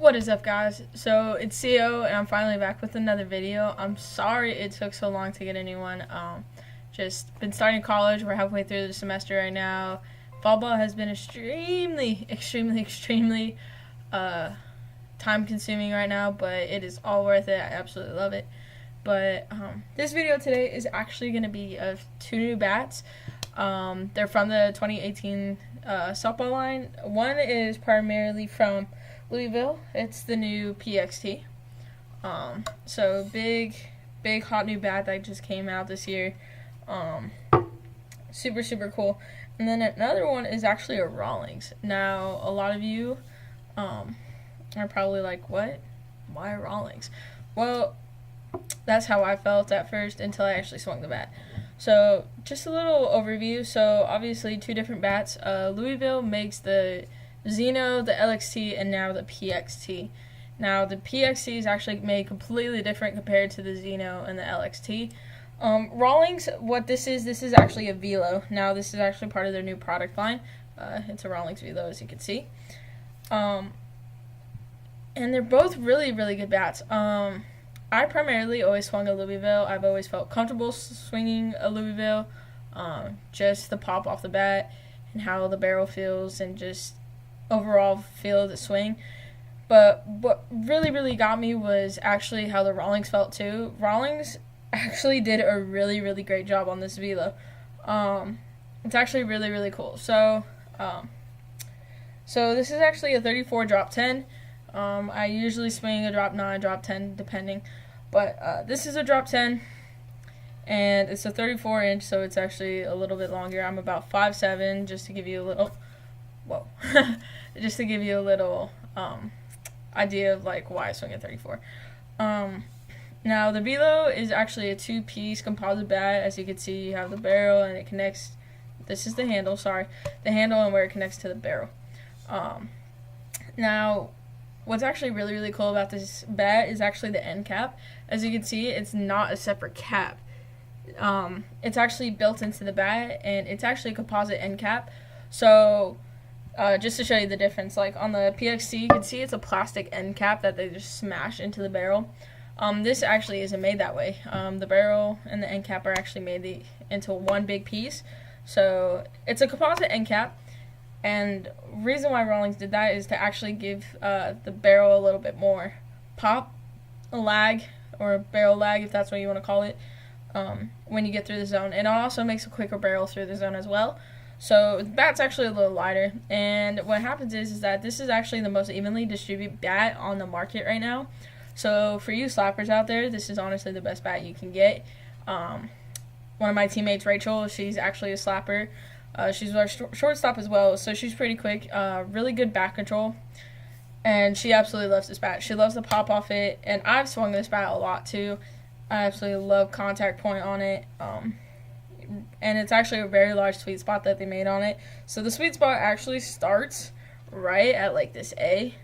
What is up, guys? So it's CO and I'm finally back with another video. I'm sorry it took so long to get a new one. Just been starting college. We're halfway through the semester right now. Fall ball has been extremely time consuming right now, but it is all worth it. I absolutely love it. But this video today is actually going to be of two new bats. They're from the 2018 softball line. One is primarily from Louisville. It's the new PXT. So big hot new bat that just came out this year. Super cool. And then another one is actually a Rawlings. Now a lot of you are probably like, what? Why Rawlings? Well, that's how I felt at first until I actually swung the bat. So just a little overview. So obviously two different bats. Louisville makes the Zeno, the LXT, and now the PXT. Now the PXT is actually made completely different compared to the Zeno and the LXT. Rawlings, what this is actually a Velo. Now this is actually part of their new product line. It's a Rawlings Velo, as you can see. And they're both really good bats. I primarily always swung a Louisville. I've always felt comfortable swinging a Louisville. Just the pop off the bat and how the barrel feels and just overall feel of the swing. But what really got me was actually how the Rawlings felt too. Rawlings actually did a really great job on this Velo. It's actually really cool. So this is actually a 34 drop 10. I usually swing a drop 9, drop 10 depending, but this is a drop 10 and it's a 34 inch, so it's actually a little bit longer. I'm about 5'7", just to give you a little just to give you a little idea of like why I swing at 34. Now the Velo is actually a 2-piece composite bat. As you can see, you have the barrel and it connects. This is the handle, the handle and where it connects to the barrel. Now what's actually really cool about this bat is actually the end cap. As you can see, it's not a separate cap. It's actually built into the bat, and it's actually a composite end cap. So just to show you the difference, like on the PXT, you can see it's a plastic end cap that they just smash into the barrel. This actually isn't made that way. The barrel and the end cap are actually made into one big piece. So it's a composite end cap. And reason why Rawlings did that is to actually give the barrel a little bit more pop, a lag, or a barrel lag, if that's what you want to call it, when you get through the zone. And it also makes a quicker barrel through the zone as well. So the bat's actually a little lighter. And what happens is that this is actually the most evenly distributed bat on the market right now. So for you slappers out there, this is honestly the best bat you can get. One of my teammates, Rachel, she's actually a slapper. She's our shortstop as well, so she's pretty quick, really good bat control, and she absolutely loves this bat. She loves the pop off it, and I've swung this bat a lot too. I absolutely love contact point on it, and it's actually a very large sweet spot that they made on it. So the sweet spot actually starts right at like this A,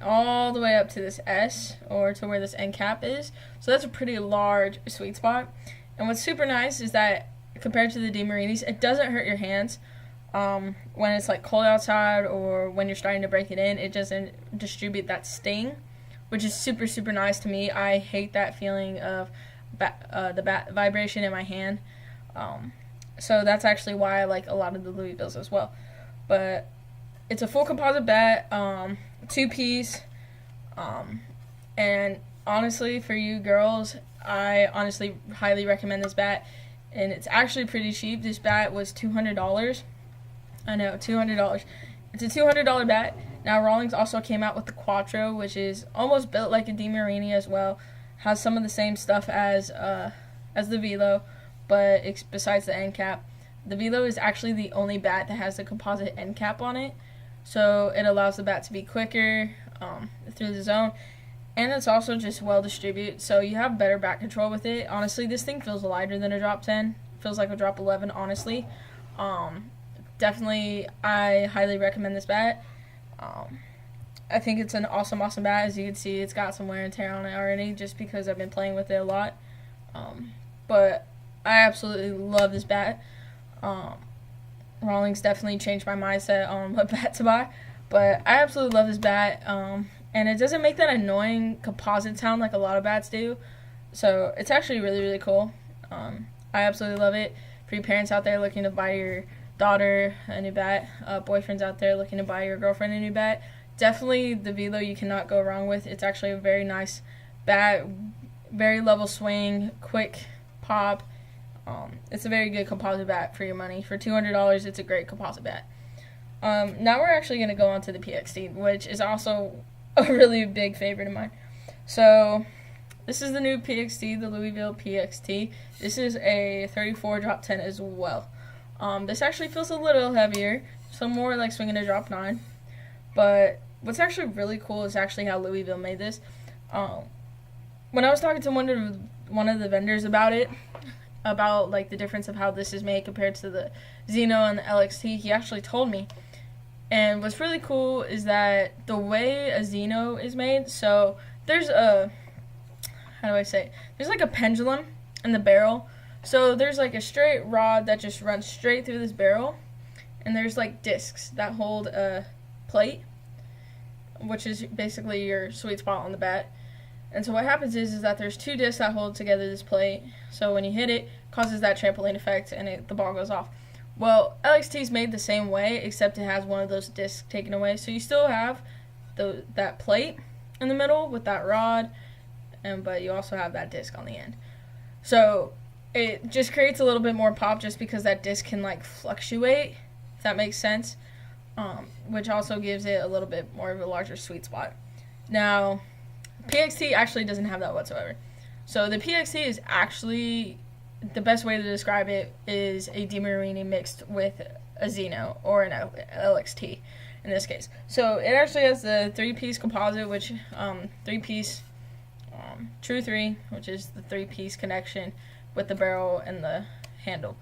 all the way up to this S, or to where this end cap is. So that's a pretty large sweet spot, and what's super nice is that compared to the DeMarinis, it doesn't hurt your hands when it's like cold outside or when you're starting to break it in. It doesn't distribute that sting, which is super nice to me. I hate that feeling of the bat vibration in my hand. So that's actually why I like a lot of the Louisvilles as well. But it's a full composite bat, 2-piece, and honestly, for you girls, I honestly highly recommend this bat. And it's actually pretty cheap. This bat was $200. I know, $200. It's a $200 bat. Now Rawlings also came out with the Quattro, which is almost built like a DeMarini as well. Has some of the same stuff as the Velo, but besides the end cap. The Velo is actually the only bat that has the composite end cap on it. So it allows the bat to be quicker through the zone. And it's also just well distributed, so you have better bat control with it. Honestly, this thing feels lighter than a drop 10. Feels like a drop 11, honestly. Definitely, I highly recommend this bat. I think it's an awesome bat. As you can see, it's got some wear and tear on it already, just because I've been playing with it a lot. But I absolutely love this bat. Rawlings definitely changed my mindset on what bat to buy. But I absolutely love this bat. and it doesn't make that annoying composite sound like a lot of bats do. So it's actually really, really cool. I absolutely love it. For you parents out there looking to buy your daughter a new bat, boyfriends out there looking to buy your girlfriend a new bat, definitely the Velo you cannot go wrong with. It's actually a very nice bat, very level swing, quick pop. It's a very good composite bat for your money. For $200, it's a great composite bat. Now we're actually going to go on to the PXT, which is also a really big favorite of mine. So this is the new PXT, the Louisville PXT. This is a 34 drop 10 as well. This actually feels a little heavier, so more like swinging a drop 9. But what's actually really cool is actually how Louisville made this. When I was talking to one of the vendors about it, about like the difference of how this is made compared to the Xeno and the LXT, he actually told me. And what's really cool is that the way a Xeno is made, so there's a, how do I say, there's like a pendulum in the barrel. So there's like a straight rod that just runs straight through this barrel, and there's like discs that hold a plate, which is basically your sweet spot on the bat. And so what happens is that there's two discs that hold together this plate, so when you hit it, causes that trampoline effect and the ball goes off. Well, LXT is made the same way, except it has one of those discs taken away, so you still have that plate in the middle with that rod, but you also have that disc on the end. So it just creates a little bit more pop just because that disc can like fluctuate, if that makes sense, which also gives it a little bit more of a larger sweet spot. Now, PXT actually doesn't have that whatsoever. So the PXT is actually, the best way to describe it is a DeMarini mixed with a Xeno or an LXT in this case. So it actually has the 3-piece composite, which 3-piece True 3, which is the 3-piece connection with the barrel and the handle.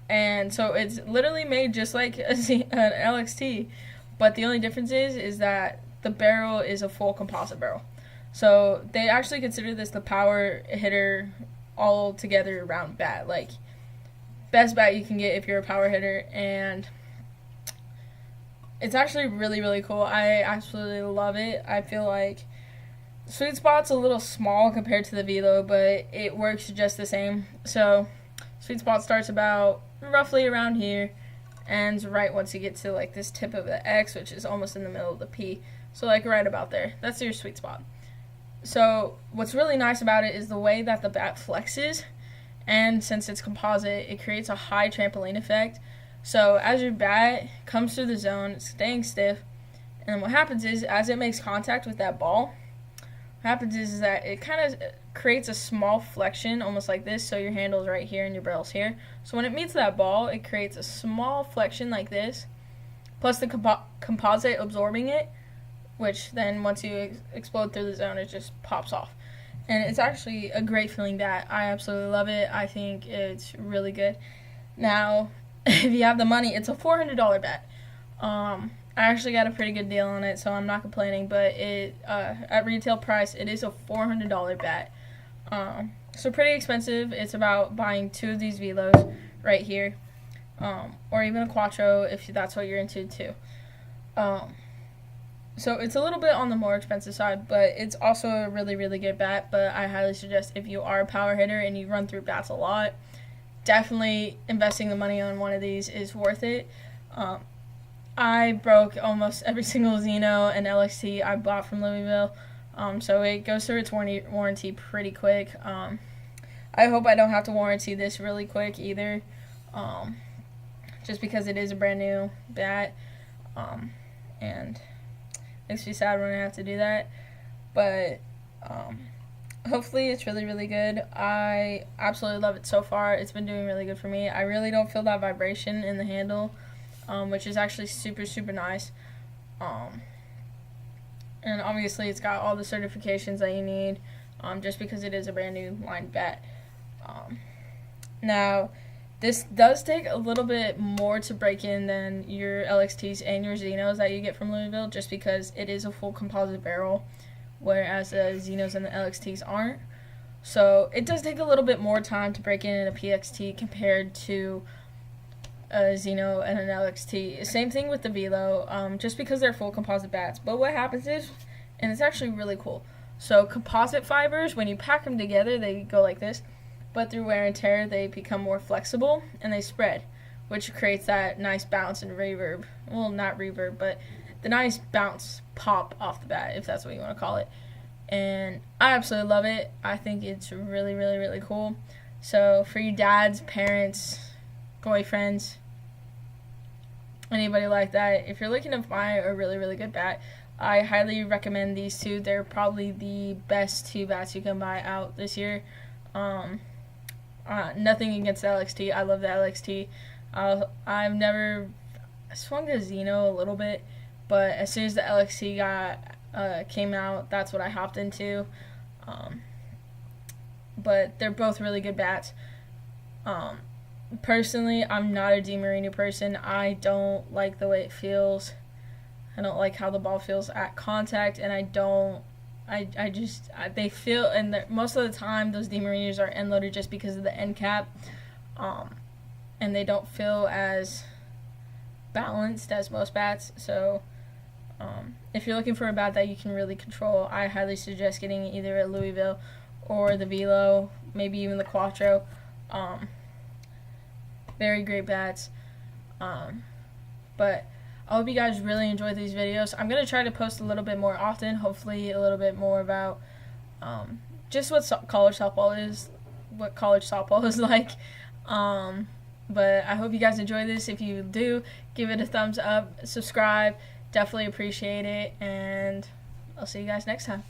And so it's literally made just like an LXT, but the only difference is that the barrel is a full composite barrel. So they actually consider this the power hitter all together round bat, like best bat you can get if you're a power hitter, and it's actually really, really cool. I absolutely love it. I feel like sweet spot's a little small compared to the Velo, but it works just the same. So sweet spot starts about roughly around here, ends right once you get to like this tip of the X, which is almost in the middle of the P. So like right about there. That's your sweet spot. So what's really nice about it is the way that the bat flexes, and since it's composite, it creates a high trampoline effect. So as your bat comes through the zone, it's staying stiff, and then what happens is as it makes contact with that ball, what happens is that it kind of creates a small flexion, almost like this, so your handle's right here and your barrel's here. So when it meets that ball, it creates a small flexion like this, plus the composite absorbing it, which then once you explode through the zone, it just pops off. And it's actually a great feeling bat. I absolutely love it. I think it's really good. Now, if you have the money, it's a $400 bat. I actually got a pretty good deal on it, so I'm not complaining, but at retail price, it is a $400 bat. So pretty expensive. It's about buying 2 of these Velos right here, or even a Quattro if that's what you're into too. So it's a little bit on the more expensive side, but it's also a really, really good bat. But I highly suggest if you are a power hitter and you run through bats a lot, definitely investing the money on one of these is worth it. I broke almost every single Xeno and LXT I bought from Louisville, so it goes through its warranty pretty quick. I hope I don't have to warranty this really quick either, just because it is a brand new bat, and makes me sad when I have to do that, but hopefully it's really, really good. I absolutely love it so far. It's been doing really good for me. I really don't feel that vibration in the handle, which is actually super, super nice. And obviously it's got all the certifications that you need, just because it is a brand new line bat. Now, this does take a little bit more to break in than your LXTs and your Xenos that you get from Louisville, just because it is a full composite barrel, whereas the Xenos and the LXTs aren't. So it does take a little bit more time to break in a PXT compared to a Xeno and an LXT. Same thing with the Velo, just because they're full composite bats. But what happens is, and it's actually really cool, so composite fibers, when you pack them together, they go like this, but through wear and tear, they become more flexible, and they spread, which creates that nice bounce and reverb. Well, not reverb, but the nice bounce pop off the bat, if that's what you want to call it. And I absolutely love it. I think it's really, really, really cool. So for you dads, parents, boyfriends, anybody like that, if you're looking to buy a really, really good bat, I highly recommend these two. They're probably the best two bats you can buy out this year. Nothing against the LXT. I love the LXT. I've never swung a Xeno a little bit, but as soon as the LXT came out, that's what I hopped into. But they're both really good bats. Personally, I'm not a DeMarini person. I don't like the way it feels. I don't like how the ball feels at contact, and they feel, and most of the time those DeMarinis are end loaded just because of the end cap, and they don't feel as balanced as most bats. So if you're looking for a bat that you can really control, I highly suggest getting either a Louisville or the Velo, maybe even the Quattro. Very great bats. But I hope you guys really enjoy these videos. I'm going to try to post a little bit more often, hopefully a little bit more about just what college softball is like. But I hope you guys enjoy this. If you do, give it a thumbs up, subscribe. Definitely appreciate it, and I'll see you guys next time.